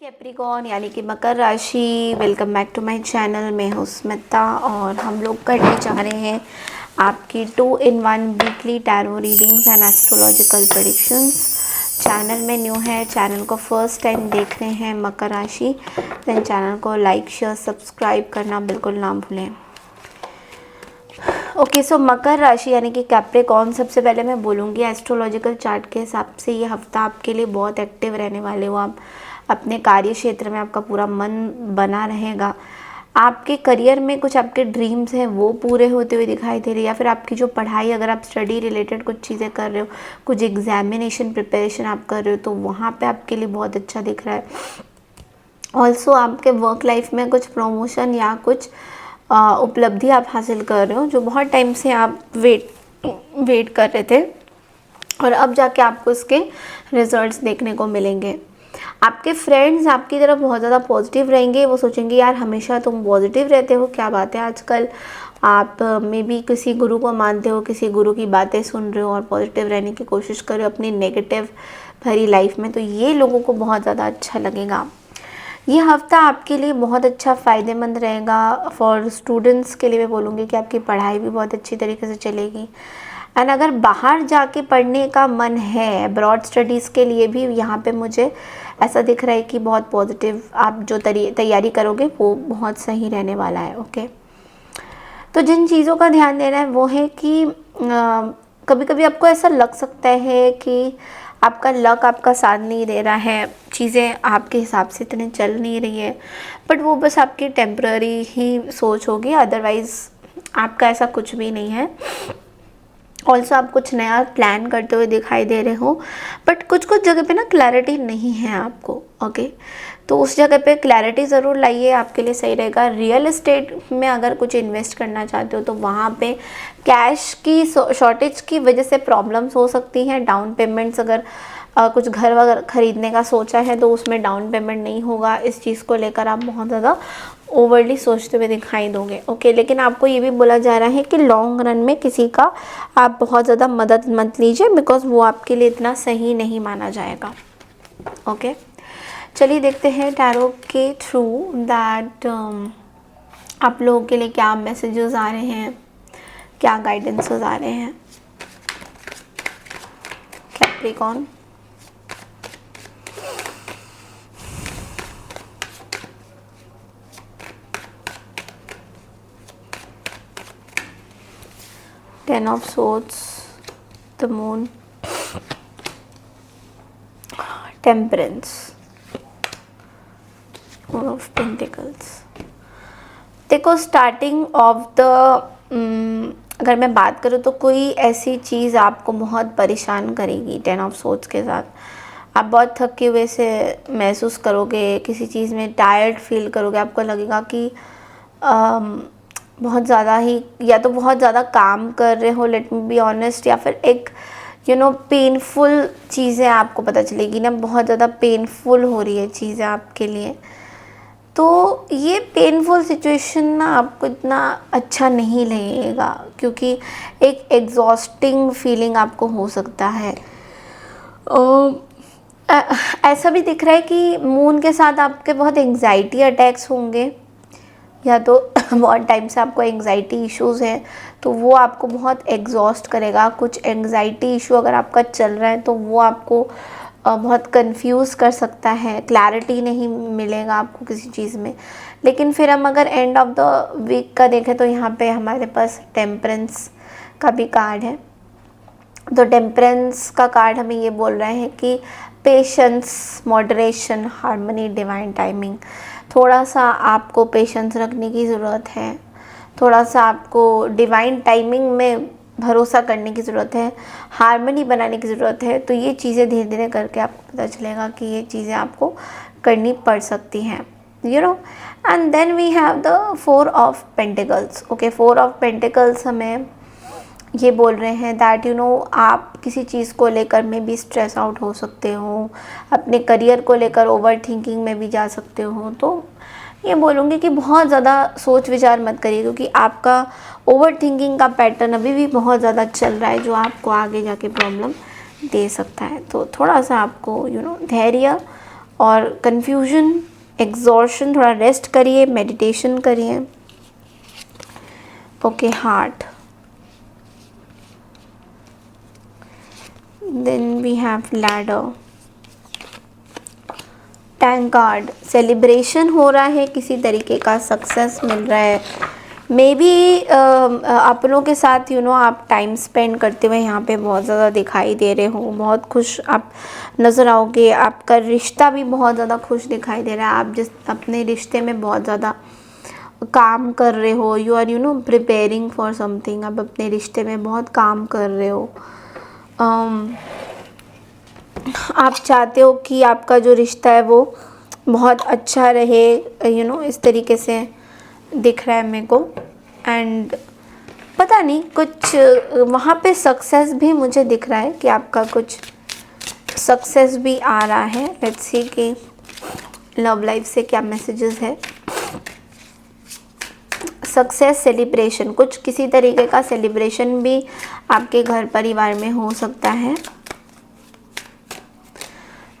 Capricorn यानी कि मकर राशि, welcome back to my channel. मैं हूँ स्मिता और हम लोग करने जा रहे हैं आपकी 2-in-1 weekly tarot readings and astrological predictions. Channel में न्यू है, चैनल को फर्स्ट टाइम देख रहे हैं मकर राशि, देन चैनल को लाइक शेयर सब्सक्राइब करना बिल्कुल ना भूलें। ओके, सो मकर राशि यानी कि कैप्रिकॉर्न, सबसे पहले मैं बोलूँगी एस्ट्रोलॉजिकल चार्ट के हिसाब से ये हफ्ता आपके लिए बहुत एक्टिव रहने वाले हो। आप अपने कार्य क्षेत्र में आपका पूरा मन बना रहेगा। आपके करियर में कुछ आपके ड्रीम्स हैं वो पूरे होते हुए दिखाई दे रहे हैं, या फिर आपकी जो पढ़ाई, अगर आप स्टडी रिलेटेड कुछ चीज़ें कर रहे हो, कुछ एग्जामिनेशन प्रिपरेशन आप कर रहे हो, तो वहाँ पे आपके लिए बहुत अच्छा दिख रहा है। ऑल्सो आपके वर्क लाइफ में कुछ प्रमोशन या कुछ उपलब्धि आप हासिल कर रहे हो, जो बहुत टाइम से आप वेट कर रहे थे और अब जाके आपको उसके रिजल्ट्स देखने को मिलेंगे। आपके फ्रेंड्स आपकी तरफ बहुत ज़्यादा पॉजिटिव रहेंगे। वो सोचेंगे यार हमेशा तुम पॉजिटिव रहते हो, क्या बात है आजकल। आप मे बी किसी गुरु को मानते हो, किसी गुरु की बातें सुन रहे हो और पॉजिटिव रहने की कोशिश कर रहे हो अपनी नेगेटिव भरी लाइफ में, तो ये लोगों को बहुत ज़्यादा अच्छा लगेगा। ये हफ्ता आपके लिए बहुत अच्छा फ़ायदेमंद रहेगा। फॉर स्टूडेंट्स के लिए मैं बोलूँगी कि आपकी पढ़ाई भी बहुत अच्छी तरीके से चलेगी। एंड अगर बाहर जाके पढ़ने का मन है, ब्रॉड स्टडीज़ के लिए भी यहाँ पे मुझे ऐसा दिख रहा है कि बहुत पॉजिटिव आप जो तैयारी करोगे वो बहुत सही रहने वाला है। ओके, तो जिन चीज़ों का ध्यान देना है वो है कि कभी कभी आपको ऐसा लग सकता है कि आपका लक आपका साथ नहीं दे रहा है, चीज़ें आपके हिसाब से इतने चल नहीं रही है, बट वो बस आपकी टेम्पररी ही सोच होगी, अदरवाइज़ आपका ऐसा कुछ भी नहीं है। ऑल्सो आप कुछ नया प्लान करते हुए दिखाई दे रहे हो, बट कुछ कुछ जगह पे ना क्लैरिटी नहीं है आपको। ओके, तो उस जगह पे क्लैरिटी ज़रूर लाइए, आपके लिए सही रहेगा। रियल एस्टेट में अगर कुछ इन्वेस्ट करना चाहते हो तो वहाँ पे कैश की शॉर्टेज की वजह से प्रॉब्लम्स हो सकती हैं। डाउन पेमेंट्स, अगर कुछ घर वगैरह खरीदने का सोचा है तो उसमें डाउन पेमेंट नहीं होगा, इस चीज़ को लेकर आप बहुत ज़्यादा ओवरली सोचते हुए दिखाई दोगे। ओके, लेकिन आपको ये भी बोला जा रहा है कि लॉन्ग रन में किसी का आप बहुत ज़्यादा मदद मत लीजिए, बिकॉज वो आपके लिए इतना सही नहीं माना जाएगा। ओके, चलिए देखते हैं टैरो के थ्रू दैट आप लोगों के लिए क्या मैसेजेस आ रहे हैं, क्या गाइडेंसेस आ रहे हैं। Capricorn, Ten of Swords, the Moon, Temperance, Four of Pentacles। देखो, स्टार्टिंग ऑफ द अगर मैं बात करूँ तो कोई ऐसी चीज़ आपको बहुत परेशान करेगी। 10 ऑफ सोर्ड्स के साथ आप बहुत थके हुए से महसूस करोगे, किसी चीज़ में टायर्ड फील करोगे। आपको लगेगा कि बहुत ज़्यादा ही, या तो बहुत ज़्यादा काम कर रहे हो, लेट मी बी ऑनेस्ट, या फिर एक पेनफुल चीज़ें आपको पता चलेगी ना, बहुत ज़्यादा पेनफुल हो रही है चीज़ें आपके लिए। तो ये पेनफुल सिचुएशन ना आपको इतना अच्छा नहीं लगेगा, क्योंकि एक एग्जॉस्टिंग फीलिंग आपको हो सकता है। ऐसा भी दिख रहा है कि मून के साथ आपके बहुत एंग्जाइटी अटैक्स होंगे, या तो बहुत टाइम से आपको एंग्जाइटी इश्यूज़ हैं तो वो आपको बहुत एग्जॉस्ट करेगा। कुछ एंग्जाइटी इशू अगर आपका चल रहा है तो वो आपको बहुत कंफ्यूज कर सकता है, क्लैरिटी नहीं मिलेगा आपको किसी चीज़ में। लेकिन फिर हम अगर एंड ऑफ द वीक का देखें तो यहाँ पे हमारे पास टेम्परेंस का भी कार्ड है। तो टेम्परेंस का कार्ड हमें ये बोल रहे हैं कि patience, moderation, harmony, divine timing. थोड़ा सा आपको पेशेंस रखने की ज़रूरत है, थोड़ा सा आपको डिवाइन टाइमिंग में भरोसा करने की ज़रूरत है, हार्मनी बनाने की ज़रूरत है। तो ये चीज़ें धीरे धीरे करके आपको पता चलेगा कि ये चीज़ें आपको करनी पड़ सकती हैं, and then we have the 4 of pentacles. Okay, 4 of pentacles हमें ये बोल रहे हैं दैट आप किसी चीज़ को लेकर में भी स्ट्रेस आउट हो सकते हो, अपने करियर को लेकर ओवर थिंकिंग में भी जा सकते हो। तो ये बोलूँगी कि बहुत ज़्यादा सोच विचार मत करिए, क्योंकि आपका ओवर थिंकिंग का पैटर्न अभी भी बहुत ज़्यादा चल रहा है, जो आपको आगे जाके प्रॉब्लम दे सकता है। तो थोड़ा सा आपको धैर्य और कन्फ्यूजन, एग्जॉर्शन, थोड़ा रेस्ट करिए, मेडिटेशन करिए। Okay, heart, then we have ladder, tank card, celebration हो रहा है, किसी तरीके का सक्सेस मिल रहा है, मे बी अपनों के साथ आप टाइम स्पेंड करते हुए यहाँ पे बहुत ज़्यादा दिखाई दे रहे हो, बहुत खुश आप नज़र आओगे, आपका रिश्ता भी बहुत ज़्यादा खुश दिखाई दे रहा है, आप जिस अपने रिश्ते में बहुत ज़्यादा काम कर रहे हो, you are preparing for something, आप अपने रिश्ते में बहुत काम कर रहे हो। आप चाहते हो कि आपका जो रिश्ता है वो बहुत अच्छा रहे, इस तरीके से दिख रहा है मेरे को। एंड पता नहीं, कुछ वहाँ पे सक्सेस भी मुझे दिख रहा है कि आपका कुछ सक्सेस भी आ रहा है। लेट्स सी कि लव लाइफ से क्या मैसेजेस है। सक्सेस, सेलिब्रेशन, कुछ किसी तरीके का सेलिब्रेशन भी आपके घर परिवार में हो सकता है।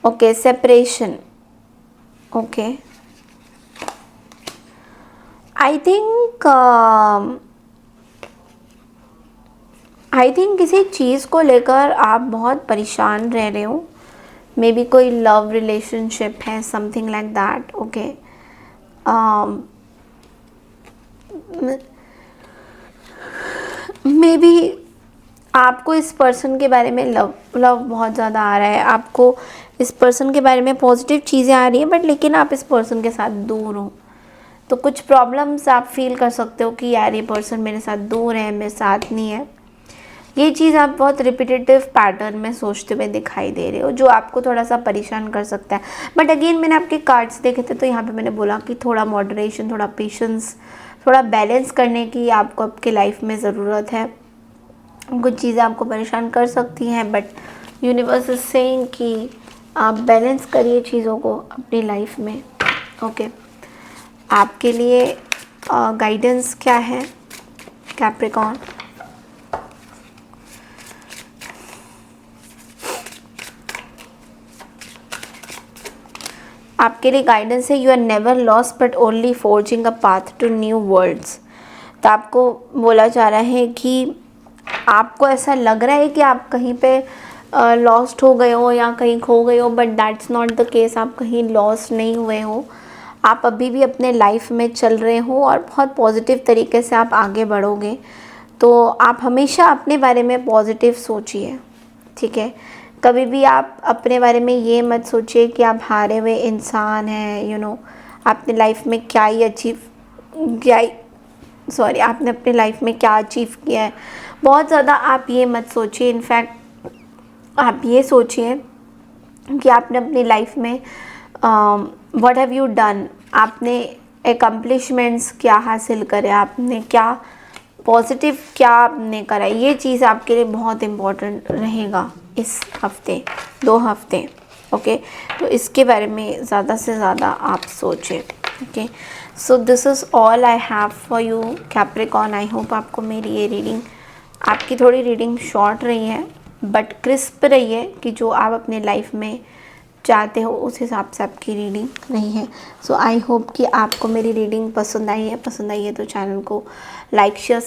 Okay, separation, okay, I think किसी चीज़ को लेकर आप बहुत परेशान रह रहे हो, मे बी कोई लव रिलेशनशिप है, something like that. Okay, may be आपको इस पर्सन के बारे में लव बहुत ज़्यादा आ रहा है, आपको इस पर्सन के बारे में पॉजिटिव चीज़ें आ रही हैं, बट लेकिन आप इस पर्सन के साथ दूर हो, तो कुछ प्रॉब्लम्स आप फील कर सकते हो कि यार ये पर्सन मेरे साथ दूर है, मेरे साथ नहीं है। ये चीज़ आप बहुत रिपीटेटिव पैटर्न में सोचते हुए दिखाई दे रहे हो, जो आपको थोड़ा सा परेशान कर सकता है। बट अगेन मैंने आपके कार्ड्स देखे थे, तो यहाँ पे मैंने बोला कि थोड़ा मॉडरेशन, थोड़ा पेशेंस, थोड़ा बैलेंस करने की आपको आपके लाइफ में ज़रूरत है। कुछ चीज़ें आपको परेशान कर सकती हैं, बट यूनिवर्स इज सेइंग कि आप बैलेंस करिए चीज़ों को अपनी लाइफ में। ओके, आपके लिए गाइडेंस क्या है कैप्रिकॉर्न? आपके लिए गाइडेंस है, you are never lost but only forging a path to new worlds. तो आपको बोला जा रहा है कि आपको ऐसा लग रहा है कि आप कहीं पे लॉस्ट हो गए हो या कहीं खो गए हो, but that's not the case. आप कहीं लॉस्ट नहीं हुए हो, आप अभी भी अपने लाइफ में चल रहे हो और बहुत पॉजिटिव तरीके से आप आगे बढ़ोगे। तो आप हमेशा अपने बारे में पॉजिटिव सोचिए, ठीक है? कभी भी आप अपने बारे में ये मत सोचिए कि आप हारे हुए इंसान हैं। आपने लाइफ में आपने अपनी लाइफ में क्या अचीव किया है, बहुत ज़्यादा आप ये मत सोचिए। इनफैक्ट आप ये सोचिए कि आपने अपनी लाइफ में व्हाट हैव यू डन, आपने एकम्प्लिशमेंट्स क्या हासिल करे, आपने क्या पॉजिटिव क्या आपने करा। ये चीज़ आपके लिए बहुत इम्पोर्टेंट रहेगा इस हफ्ते, 2 हफ्ते। ओके, तो इसके बारे में ज़्यादा से ज़्यादा आप सोचें। Okay, so this is all I have for you Capricorn. I hope आपको मेरी ये रीडिंग, आपकी थोड़ी रीडिंग शॉर्ट रही है बट क्रिस्प रही है कि जो आप अपने लाइफ में चाहते हो उस हिसाब से आपकी रीडिंग रही है। सो आई होप कि आपको मेरी रीडिंग पसंद आई है तो चैनल को लाइक शेयर